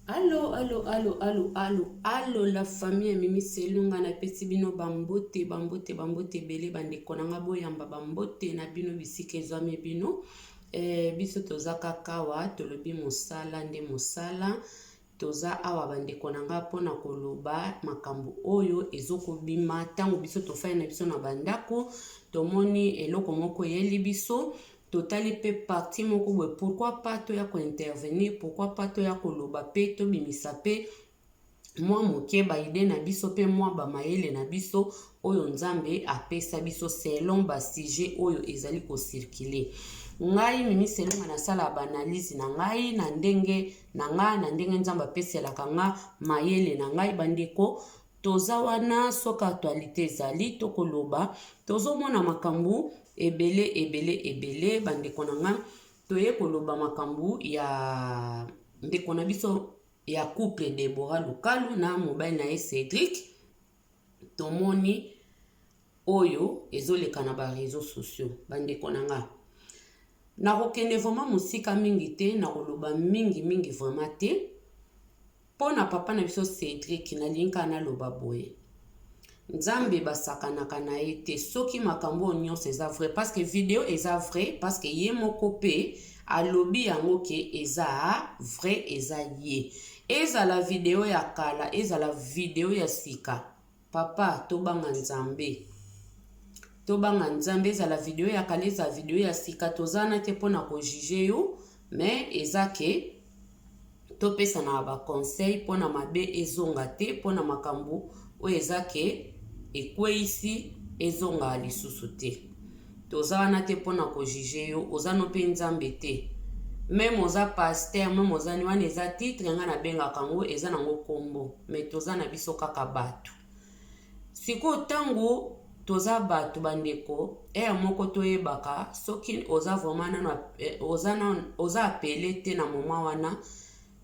Allô, allô, allô, allô, allô, allô, la famille Mimi Selunga na pesi bino bambote, bambote, bambote bele bandeko na nga boyamba bambote na bino bisika ezwami bino. Biso toza kakawa, tolobi mosala nde mosala. Toza awa bandeko na nga pona koloba makambo oyo ezokobima tango biso tofai na biso na bandako. Tomoni eloko moko yeli biso. Totali pe parti moko boye pourquoi pas to ya ko intervenir, pourquoi pas to ya koloba pe to bimisa pe mwa moke ba ide na biso pe mwa ba mayele na biso oyo nzambe apesa biso selon ba sujet oyo ezali ko circuler. Ngai Mimi Selunga na sala ba analyse na ngai na ndenge nzambe apeselaka nga mayele na ngai bandeko. Toza wana soka actualité ezali to koloba tozomona makambo ebele bandeko na nga toye koloba makambo ya ndeko na biso ya couple Deborah Lukalu na mobile na Cédric. Tomoni oyo ezoleka na ba réseaux sociaux bandeko na nga. Na kokende vraiment musika mingi te na koloba mingi vraiment te. Pona papa na biso Cédric na linka na loba boye. Nzambe basakanaka na ete soki makambo nyonso eza vrai parce que vidéo eza vrai parce que ye moko pe alobi yango ke eza vrai eza ye. Ezala vidéo ya kala, ezala vidéo ya sika. Papa tobanga nzambe. Tobanga nzambe ezala vidéo ya kala, ezala vidéo ya sika tozana te pona ko juger yo, mais eza ke topesa na ba conseil pona mabe ezonga te pona makambo oyo eza ke ekweisi ezonga lisusu te. Toza wana te pona ko juger yo, oza no pe nzambe te. Même oza pasteur, même oza ni wana eza titre nga na benga kango eza nango kombo, mais toza na biso kaka bato. Siko tango toza bato bandeko, moko toyebaka soki oza vraiment oza appelé te na moment wana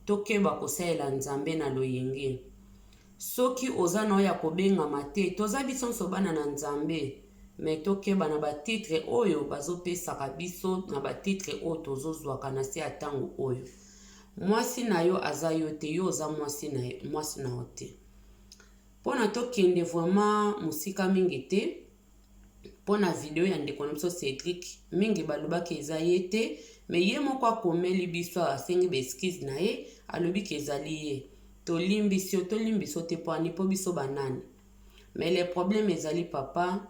tokeba kosalela nzambe na loyenge. Soki oza na oya kobengama te toza biso nso bana na nzambe, mais tokeba na batitre oyo bazopesaka biso na batitre oyo tozozwaka na se ya ntango oyo. Mwasi na yo aza yo te, yo oza mwasi na yo te. Pona tokende vraiment musika mingi te, pona video ya ndeko na biso Cédric mingi balobaki eza ye te, mais ye moko akomeli biso asengi ba excuse na ye alobi ke ezali ye. Tolimbiso te po biso banani. Mais le problème ezali papa,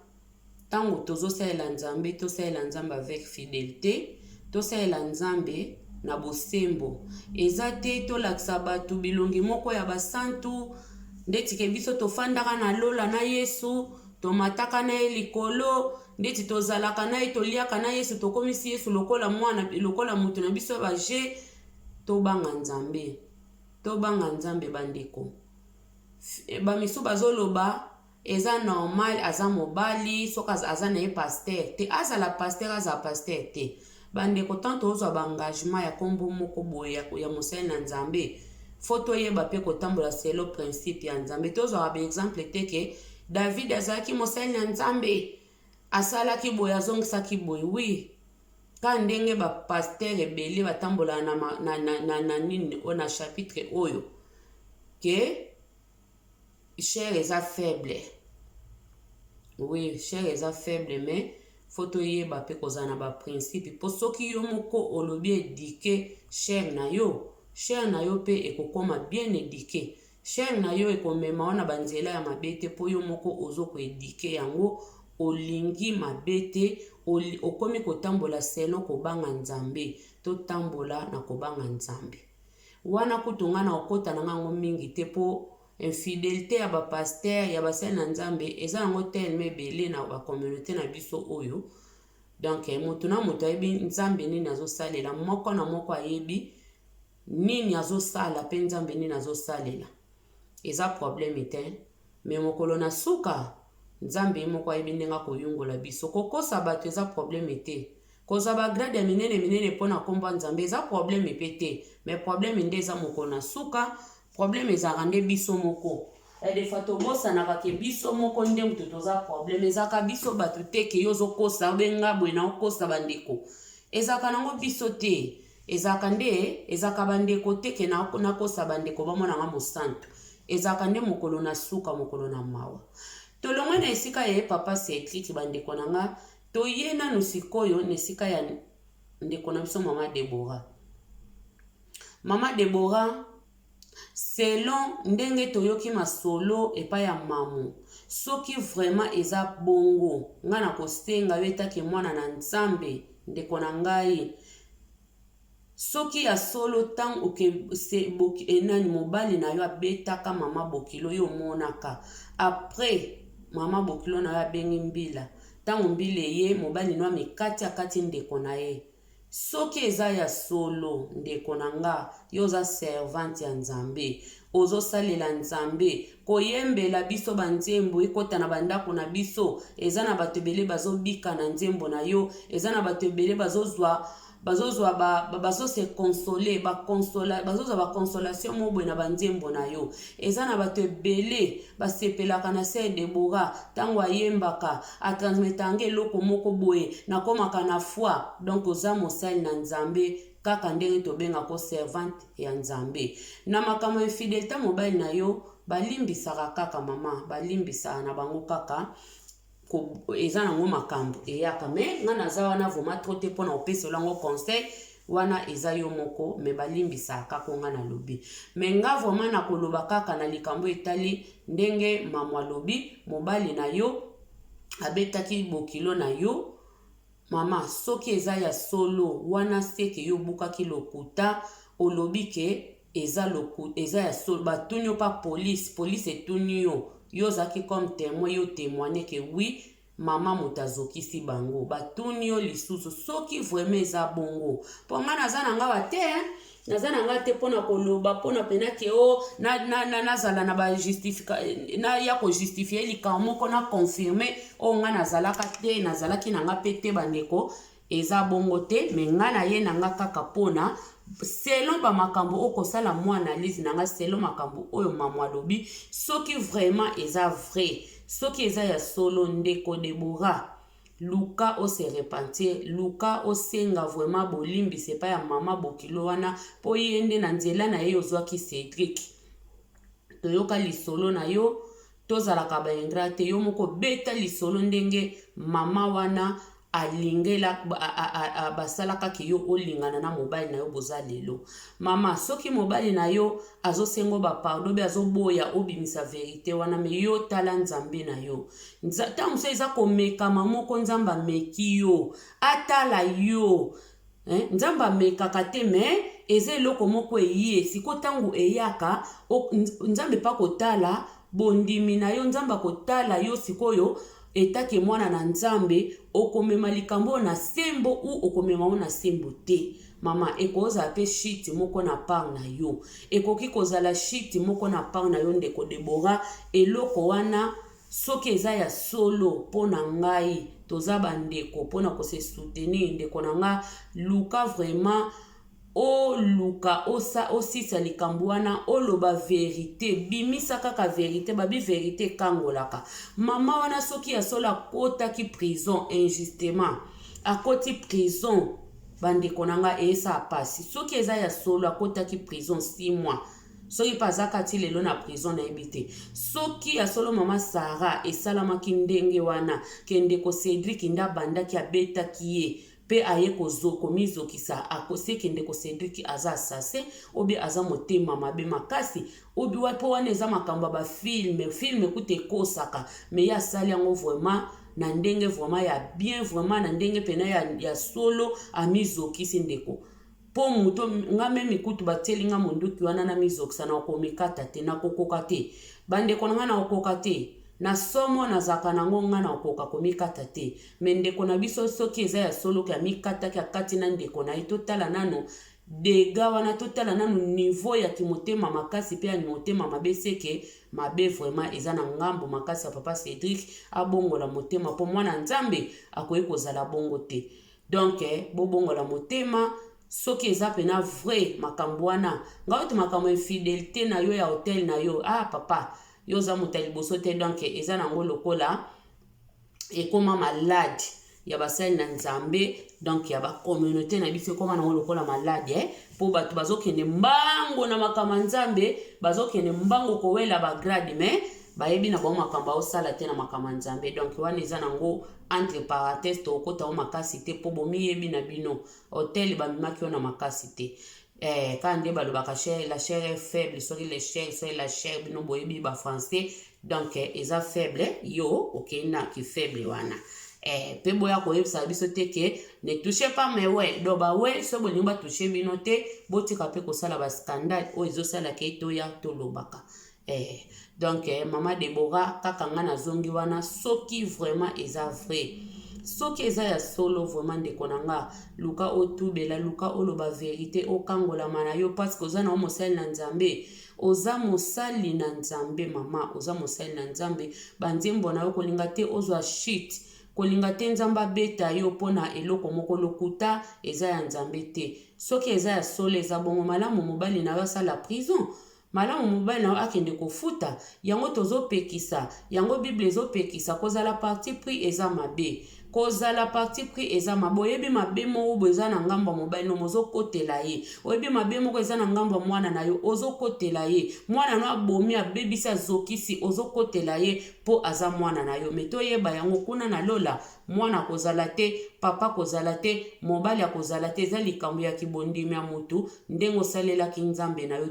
tango tozosalela nzambe, tosalela nzambe avec fidélité, tosalela nzambe na bosembo. Eza te tolakisa bato bilongi moko ya basantu, ndeti ke biso tofandaka na lola na Yesu, tomataka na ye likolo, ndeti tozalaka na ye, toliaka na Yesu, tokomisi Yesu lokola mwana, lokola mutu na biso baje. Tobanga nzambe. Tobanga nzambe bandeko. Bamisu bazoloba eza normal aza mobali soka aza na ye pasteur te, azala pasteur te bandeko. Tanto ozwa ba engagement ya kombo moko boye ya mosali na nzambe, foto yeba pe kotambola selo principe ya nzambe. Tozwa ba exemple te ke David azalaki mosali na nzambe, asalaki boye azongisaki boye. Oui, ka ndenge ba pasteur ebele batambola na nini o na chapitre oyo ke chair eza faible. Oui, chair eza faible, mais foto yeba pe kozana ba principe po soki yo moko olobi éduquer chair na yo pe ekokoma bien éduquer. Chair na yo ekomema wana banzela ya mabete po yo moko ozo ko éduquer yango olingi mabete, okomi kotambola selo kobanga nzambe. Totambola na kobanga nzambe. Wana kutunga na okota na ngango mingi te po infidélité ya ba pasteur ya basali na nzambe eza nango tellement ebele na ba communauté na biso oyo. Donc mutu na mutu ayebi nzambe nini azosalela, moko na moko ayebi nini azosala pe nzambe nini azosalela. Eza problème te, mais mokolo na suka nzambe moko ayebi ndenga koyungola biso. Kokosa bato eza problème te. Koza ba grade ya minene pona komba nzambe eza problème pe te, mais problème nde eza mokolo na suka. Problème ezaka nde biso moko. Des fois tobosanaka ke biso moko nde mutu toza problème. Ezaka biso bato te ke yo ozokosa benga boye na okosa bandeko. Ezaka nango biso te. ezalaka nde ezalaka bandeko te ke nakosa bandeko bamonanga mosantu ezalaka nde mokolo na suka mokolo na mawa tolongwe na esika ya papa Cedric bandeko nanga toye nanu sikoyo na esika ya ndeko na biso mama Deborah selon ndenge toyoki masolo epai ya mamu soki vraiment eza bongo nga na kosenga yo etake mwana na nzambe ndeko na ngai soki ya solo ntango enani mobali na yo abetaka mama Bokilo yo monaka après mama Bokilo na yo abengi mbila ntango mbila ye mobali no amikati akati ndeko na ye soki eza ya solo ndeko na nga yo za servante ya nzambe ozosalela nzambe koyembela biso banzembo ekota na bandako na biso eza na bato ebele bazobika na nzembo na yo eza na bato ebele bazose console bazozwa baconsolation mobwe na banzembo na yo eza na bato ebele basepelaka na se Deborah ntango ayembaka atransmetanga eloko moko boye nakomaka na foi donc oza mosali na nzambe kaka ndenge tobengako servante ya nzambe na makambo infidelité mobali na yo balimbisaka kaka mama balimbisaka na bango kaka eza nango makambo eyaka me nga naza wana vraiment trop te mpona opesa lango conseil wana eza yo moko me balimbisaka ko nga nalobi me nga vraiment nakoloba kaka na likambo etali ndenge mama alobi mobali na yo abetaki Bokilo na yo mama soki eza ya solo wana seke yo bukaki lokuta olobi ke eza ya solo batuni pa police etuni yo zaki comme témoin yo témoigner que oui mama mutazokisi bango batuni yo lisusu soki vraiment eza bongo po nga naza na nga te pona koloba pona pena ke nazala na ba na ya ko justifier likambo moko na confirmer nga nazalaka te nazalaki na nga pete bandeko eza bongo te me nga na ye na nga kaka pona selon ba makambo okosala mwana analyse nanga selon makambo oyo mama alobi soki vraiment eza vrai soki eza ya solo ndeko Deborah luka o se repentir luka o senga vraiment bolimbise pa ya mama Bokilo wana po yende na nzela na ye ozwaki Cedric toyoka lisolo na yo tozalaka ba ingrate yo moko beta lisolo ndenge mama wana alingela basalaka ki yo olingana na mobali na yo boza lelo mama soki mobali na yo azosengo ba pardon be azoboya obimisa verité wana me yo tala nzambe na yo ntango so eza komeka moko nzamba meki yo atala yo nzamba amekaka te me eza eloko moko eye siko ntango eyaka nzambe pa kotala bondimi na yo nzamba kotala yo sikoyo etake mwana na nzambe okomema likambo na sembo u okomema na sembo te mama ekoza pe shit moko na part na yo ekoki kozala shit moko na part na yo ndeko Deborah eloko wana soki eza ya solo pona ngai toza bandeko pona ko se soutenir ndeko na nga luka vraiment o luka osisa likambo wana oloba verité bimisa kaka verité babi verité kangolaka mama wana soki ya solo akotaki prison injustement akoti prison bandeko nanga esa apasi soki eza ya solo akotaki prison 6 mois soki pazaka ti lelo na prison na ebite soki ya solo mama Sarah esalamaki ndenge wana kendeko Cedric ndabandaki abetaki ye pe aye komizokisa akoseke ko Cedric aza assassin obi aza motema mabe makasi obi wapo wana eza makambo ba film ekute kosaka me ya sali yango vraiment na ndenge vraiment ya bien vraiment na ndenge pena ya solo amizokisi ndeko po muto nga meme kutu bateli nga munduki wana na mizokisa na komikata te na kokoka te bandeko nga na kokoka te na somo na zaka nango nga na okoka komikata te me ndeko na biso soki eza ya solo ka mikata ka kati na ndeko na itotala nano dega wana totala nano niveau ya kimotema makasi pe ya motema mabeseke mabe vraiment eza na ngambo makasi ya papa Cedric abongola motema po mwana nzambe akoyi kozala bongo te donc bobongola motema soki eza pena vrai makambo wana ngaoto makambo infidélité na yo ya hotel na yo papa yo za motali boso te donc eza nango lokola ekoma malade ya basali na nzambe donc ya ba communauté na biso koma na lokola malade po bato bazokende mbango na makama nzambe bazokende mbango kowela ba grade mais bayebi na ba makamba osala te na makama nzambe donc wana eza nango entre parenthèses to kota o makasi te po bomiyebi na bino hotel bamimaki na makasi te quand nde balobaka la chair est faible soki la chair bino boyebi ba français donc eza faible yo okenda ki faible wana pe boya koyebisa biso te ke ne touchez pas mais ouais do ba ouais so bolingi ba toucher bino te botika pe kosala ba scandale o ezosala ke to ya to lobaka donc mama Deborah kaka nga na zongi wana soki vraiment eza vrai soki eza ya solo vraiment ndeko na nga luka otubela luka oloba vérité okangola mana yo parce que oza na mosali na nzambe oza mosali na nzambe mama oza mosali na nzambe banzembo na yo kolinga te ozwa shit kolinga te nzamba beta yo pona eloko moko lokuta eza ya nzambe te soki eza ya solo eza bongo malamu mobali na yo asala prison malamu mobali na yo akende kofuta yango tozopekisa yango bible ezopekisa kozala parti pris eza mabe kozala parti pris eza maboyebi mabe moko eza na ngamba mobali no mozokotela ye oyebi mabe moko eza na ngamba mwana na yo ozokotela ye mwana no abomi abebisa zokisi ozokotela ye po aza mwana na yo meto yeba yango kuna na lola mwana kozala te papa kozala te mobali akozala te eza likambo ya kibondimi ya mutu ndengo salelaki nzambe na yo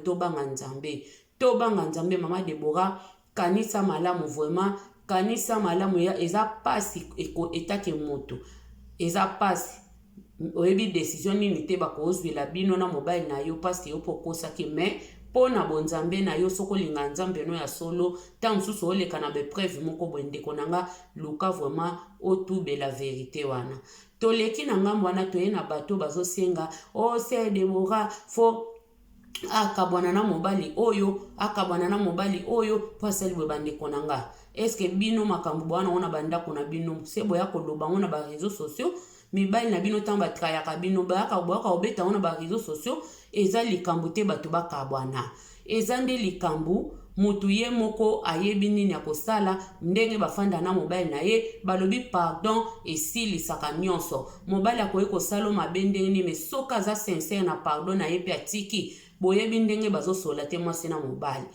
tobanga nzambe mama Deborah kanisa malamu vraiment kanisa malamu ya eza pasi etake moto eza pasi oyebi décision nini te bakozwela bino na mobile na yo pasi yo pokosaki mais pona bonzambe na yo sokolinga nzambe no ya solo ta mosusu oleka na bepreuve moko bwendeko nanga luka vraiment otubela vérité wana toleki na ngambo wana toye na bato bazosenga c'est Deborah fo akabwana na mobali oyo pasali bwe bandeko nanga eske bino makambo bwana ona bandako na bino sebo ya koloba ona ba réseaux sociaux mibali na bino tamba trayaka bino baka obeta ona ba réseaux sociaux eza likambo te bato bakabwana eza nde likambo mutu ye moko ayebi nini ya kosala ndenge bafanda na mobali na ye balobi pardon esilisaka nyonso mobali akoki kosala mabe ndenge nini mais soki aza sincere na pardon na ye mpe atiki boyebi ndenge bazosola te mwasi na mobali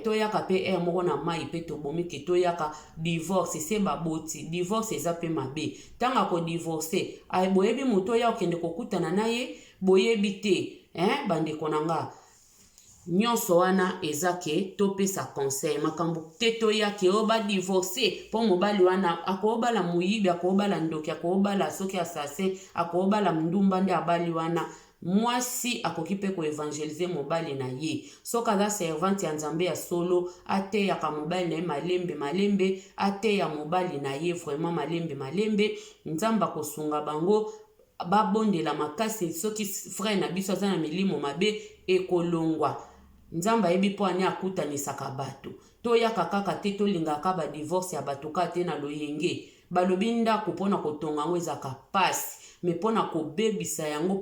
toyaka pe moko na mai pe tobomi ke toyaka divorce se baboti divorce eza pe mabe tanga ko divorce boyebi moto oya okende kokutana na ye boyebi te bandeko nanga nyonso wana eza ke topesa conseil makambo te toyake oba divorce po mobali wana akobala muyibi akobala ndoki akobala soki assassin akobala ndumba nde abali wana mwasi akoki pe koevangelize mobali na ye soki aza servante ya nzambe ya solo ateyaka mobali na ye malembe ateya mobali na ye vraiment malembe nzambe akosunga bango babondela makasi soki frère na biso aza na milimo mabe ekolongwa nzambe ayebi po ani akutanisaka bato toyaka kaka te tolingaka badivorce ya bato ka te na loyenge balobi ndako mpona kotonga yango ezaka pasi me pona kobebisa yango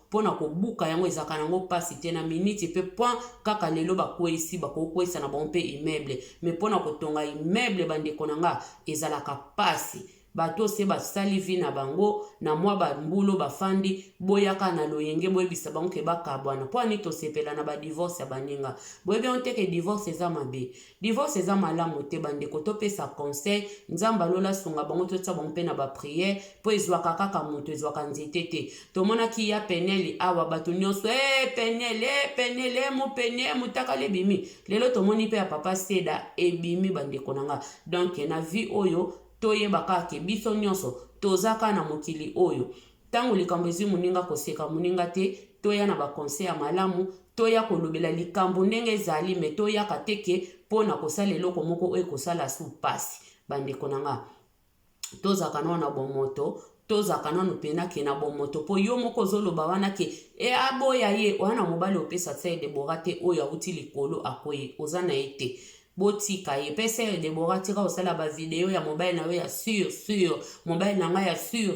pona kobuka yango ezaka nango pasi te na miniti pe point kaka lelo bakwesi bakokwesa na bango mpe immeuble me pona kotonga immeuble bandeko nanga ezalaka pasi bato se basali vi na bango na mwa bambulo bafandi boyaka na loyenge boyebisa bango ke bakabwana po ani tosepela na badivorce ya baninga boyebi on te ke divorce eza mabe divorce eza malamu te bandeko topesa conseil nzamba lola sunga bango totsa bango mpe na bapriere po ezwaka kaka moto ezwaka nzete te tomonaki ya peneli awa bato nyonso penele mopene mutakala ebimi lelo tomoni mpe ya papa seda ebimi bandeko nanga donc na vie oyo toyebaka ke biso nyonso tozaka na mokili oyo tango likambo ezi moninga koseka moninga te toya na bakonseil ya malamu toya kolobela likambo ndenge ezali me toyaka te ke mpona kosala eloko moko oyo ekosala su pasi bandeko nanga tozaka nano na bomoto tozaka nano pena ke na bomoto po yo moko ozoloba wana ke aboya ye wana mobali opesa Sœur Deborah te oyo auti likolo akoye oza na ye te botika ye pe Sœur Deborah tika osala ba video ya mobile na yo ya sûr mobile na nga ya sûr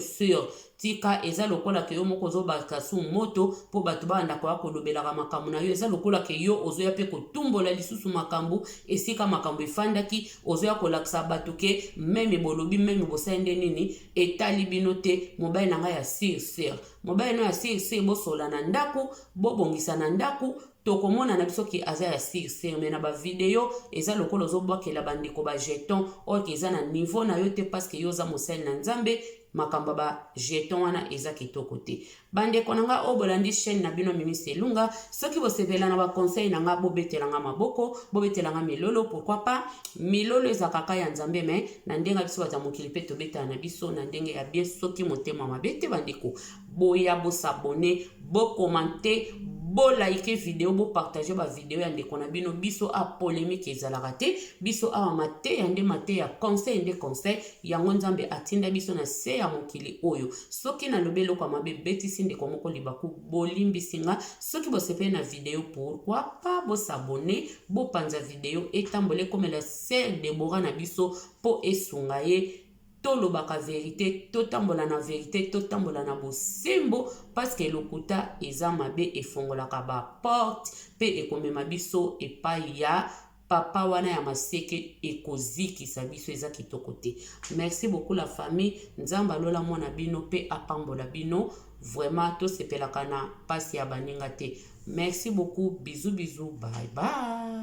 tika eza lokola ke yo moko ozobaka su moto po bato banda kwa kolobelaka makambo na yo eza lokola ke yo ozoya pe kotumbola lisusu makambo esika makambo efandaki ozoya kolakisa bato ke meme bolobi meme bosende nini etali bino te mobali na ngai ya sir mobali no ya sir bosola na ndako bobongisa na ndako tokomona na biso ki aza ya sir me na ba video eza lokola ozobwakela bandeko ba jeton oyo eza na niveau na yo te parce que yo za mosali na nzambe makamba ba jeton wana eza kitoko te bandeko nanga o bolandi chaîne na bino Mimi Selunga soki bosepela na ba conseil nanga bobetelanga maboko bobetelanga milolo pourquoi pas milolo eza kaka ya nzambe me na ndenga biso bata mokili pe tobetana na biso na ndenge ya bien soki motema mabete bandeko boya bo s'abonner bo commenter bo like vidéo bo partager ba vidéo ya ndeko na bino biso a polémique ezalaka te biso a mate ya nde mate ya conseil nde conseil yango nzambe atinda biso na se ya mokili oyo soki na lobelo kwa mabe betisi ndeko moko libaku bolimbisinga soki bosepe na vidéo pourquoi pas bo s'abonner bo panza vidéo etambole comme la sœur Deborah na biso po esunga ye tolobaka vérité totambola na vérité totambola na bosembo parce que lokuta eza mabe efongolaka ba porte pe ekomema biso epai ya papa wana ya maseke ekozikisa biso eza kitoko te. Merci beaucoup la famille nzamba lola mwana bino pe apambola bino vraiment tosepelaka na pasi ya baninga te. Merci beaucoup, bisous bye bye.